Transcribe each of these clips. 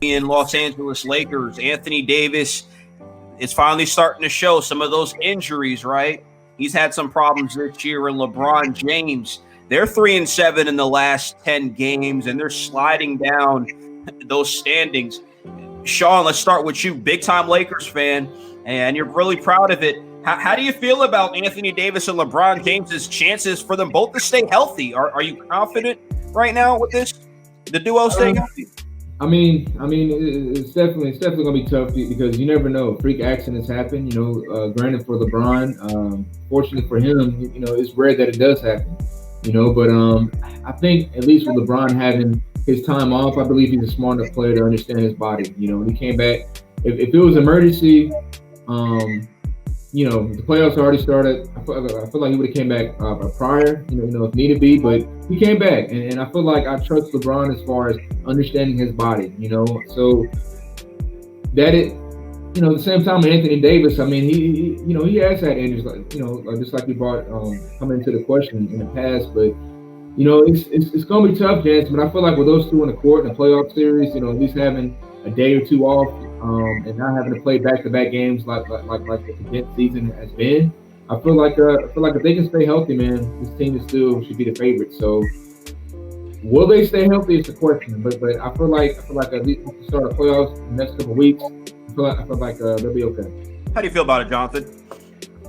In Los Angeles Lakers, Anthony Davis is finally starting to show some of those injuries, right? He's had some problems this year. And LeBron James, they're 3-7 in the last 10 games, and they're sliding down those standings. Sean, let's start with you, big-time Lakers fan, and you're really proud of it. How do you feel about Anthony Davis and LeBron James's chances for them both to stay healthy? Are you confident right now with this, the duo staying healthy? I mean, it's definitely gonna be tough because you never know. Freak accidents happen. Granted for LeBron, fortunately for him, it's rare that it does happen. But I think at least with LeBron having his time off, I believe he's a smart enough player to understand his body. When he came back, if it was emergency, the playoffs already started. I feel like he would have came back prior, if needed be. But he came back, and I feel like I trust LeBron as far as understanding his body. So that it, at the same time, Anthony Davis. I mean, he has had injuries, just like you brought coming into the question in the past. But it's gonna be tough, Jansen. But I feel like with those two in the court in the playoff series, at least having a day or two off, and not having to play back-to-back games like the condensed season has been, I feel like if they can stay healthy, man, this team should be the favorite. So, will they stay healthy is the question. But I feel like at least we can start the playoffs in the next couple of weeks. I feel like they'll be okay. How do you feel about it, Jonathan?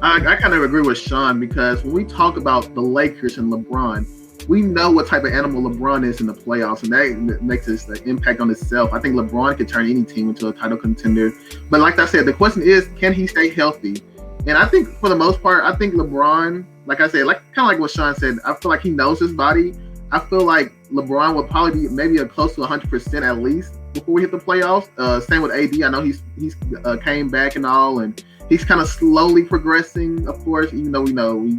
I kind of agree with Sean because when we talk about the Lakers and LeBron, we know what type of animal LeBron is in the playoffs, and that makes its impact on itself. I think LeBron could turn any team into a title contender. But like I said, the question is, can he stay healthy? And I think for the most part, I think LeBron, like I said, kind of like what Sean said, I feel like he knows his body. I feel like LeBron will probably be maybe close to 100% at least before we hit the playoffs. Same with AD. I know he's came back and all, and he's kind of slowly progressing, of course, even though we know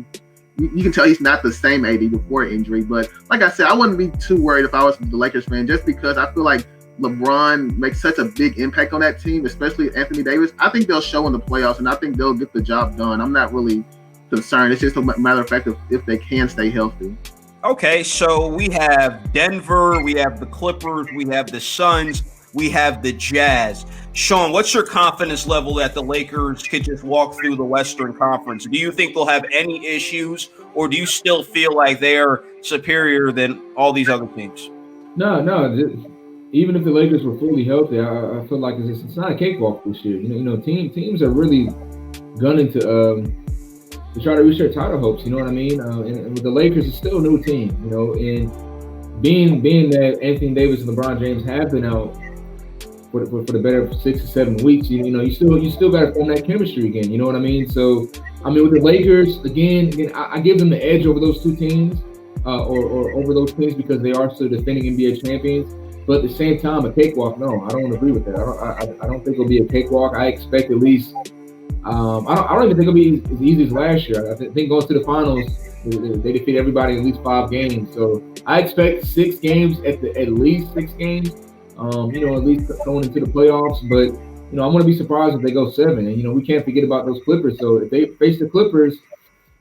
you can tell he's not the same AD before injury. But like I said, I wouldn't be too worried if I was the Lakers fan, just because I feel like LeBron makes such a big impact on that team, especially Anthony Davis. I think they'll show in the playoffs, and I think they'll get the job done. I'm not really concerned. It's just a matter of fact if they can stay healthy. Okay, so we have Denver, we have the Clippers, we have the Suns, we have the Jazz. Sean, what's your confidence level that the Lakers could just walk through the Western Conference? Do you think they'll have any issues, or do you still feel like they're superior than all these other teams? No. Even if the Lakers were fully healthy, I feel like it's not a cakewalk this year. Teams are really gunning to try to reach their title hopes. You know what I mean? And with the Lakers, it's still a new team. And being that Anthony Davis and LeBron James have been out for the better 6 or 7 weeks, you still got to form that chemistry again. You know what I mean? So, with the Lakers, again, I give them the edge over those two teams, or over those teams because they are still defending NBA champions. But at the same time, a cakewalk, no, I don't agree with that. I don't think it'll be a cakewalk. I expect at least, I don't even think it'll be as easy as last year. I think going to the finals, they defeat everybody in at least 5 games. So I expect 6 games at least 6 games. At least going into the playoffs. But I'm going to be surprised if they go 7. And we can't forget about those Clippers. So if they face the Clippers,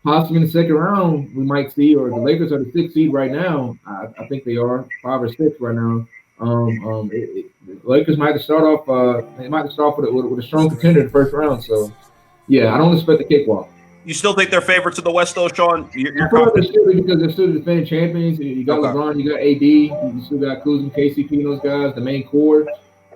possibly in the second round, we might see, or the Lakers are the 6th seed right now. I think they are 5 or 6 right now. The Lakers might have to start off. They might have to start with a strong contender in the first round. So, yeah, I don't expect a cakewalk. You still think they're favorites of the West, though, Sean? I feel like they're still, because they're still the defending champions. You got LeBron, you got AD, you still got Kuzma, KCP, and those guys, the main core.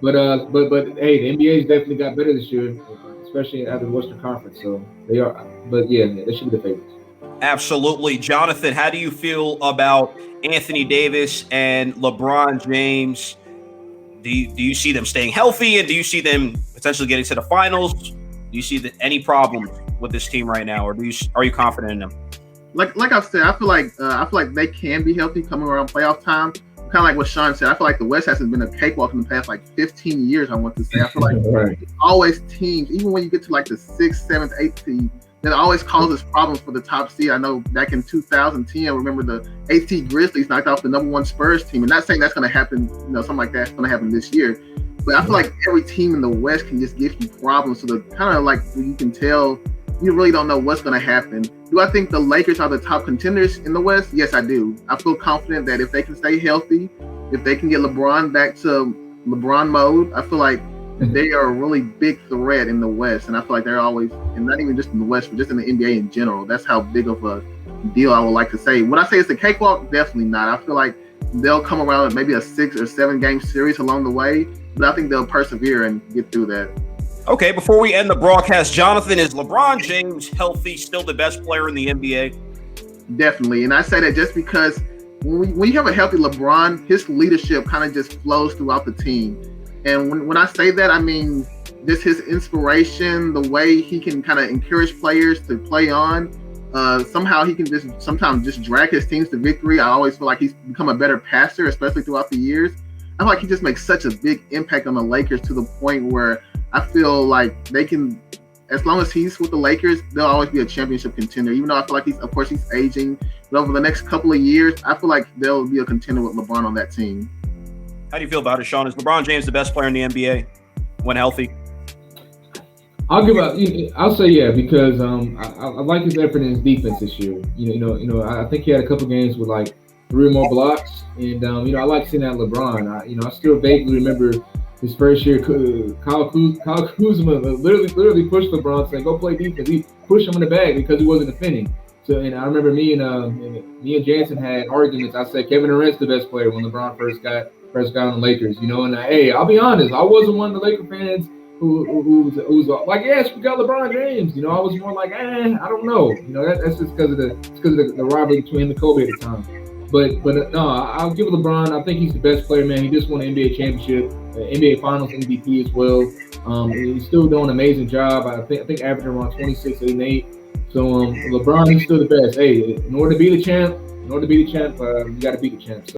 But hey, the NBA's definitely got better this year, especially after the Western Conference. So they are. But yeah, they should be the favorites. Absolutely. Jonathan, how do you feel about Anthony Davis and LeBron James? Do you see them staying healthy, and do you see them potentially getting to the finals? Do you see any problems with this team right now, or are you confident in them? Like I've said, I feel like they can be healthy coming around playoff time. Kind of like what Sean said, I feel like the West hasn't been a cakewalk in the past 15 years. I want to say, I feel like right. Always teams, even when you get to the 6th, 7th, 8th seed, that always causes problems for the top seed. I know back in 2010, remember the 8th seed Grizzlies knocked off the number 1 Spurs team. And not saying that's going to happen, something like that's going to happen this year. But I feel like every team in the West can just give you problems. So the kind of you can tell, you really don't know what's going to happen. Do I think the Lakers are the top contenders in the West? Yes, I do. I feel confident that if they can stay healthy, if they can get LeBron back to LeBron mode. I feel like they are a really big threat in the West, and I feel like they're always, and not even just in the West, but just in the NBA in general. That's how big of a deal I would like to say. When I say it's a cakewalk, definitely not. I feel like they'll come around with maybe a 6 or 7 game series along the way, but I think they'll persevere and get through that. Okay, before we end the broadcast, Jonathan, is LeBron James healthy, still the best player in the NBA? Definitely, and I say that just because when you have a healthy LeBron, his leadership kind of just flows throughout the team. And when I say that, I mean just his inspiration, the way he can kind of encourage players to play on. Somehow he can just sometimes just drag his teams to victory. I always feel like he's become a better passer, especially throughout the years. I feel like he just makes such a big impact on the Lakers to the point where I feel like they can, as long as he's with the Lakers, they'll always be a championship contender. Even though I feel like he's aging, but over the next couple of years, I feel like they'll be a contender with LeBron on that team. How do you feel about it, Sean? Is LeBron James the best player in the NBA when healthy? I'll say yeah, because I like his effort in his defense this year. I think he had a couple games with like 3 or more blocks, and I like seeing that LeBron. I still vaguely remember his first year. Kyle Kuzma literally pushed LeBron, saying, "Go play defense." He pushed him in the bag because he wasn't defending. So, and I remember me and Jansen had arguments. I said Kevin Durant's the best player when LeBron first got on the Lakers. And hey, I'll be honest, I wasn't one of the Laker fans who was like, yes, we got LeBron James. I was more like, I don't know. That's just because of the rivalry between him and Kobe at the time. But no, I'll give LeBron. I think he's the best player, man. He just won an NBA championship, NBA Finals MVP as well. He's still doing an amazing job. I think averaging around 26 and 8. So LeBron, he's still the best. Hey, in order to be the champ, you got to beat the champ. So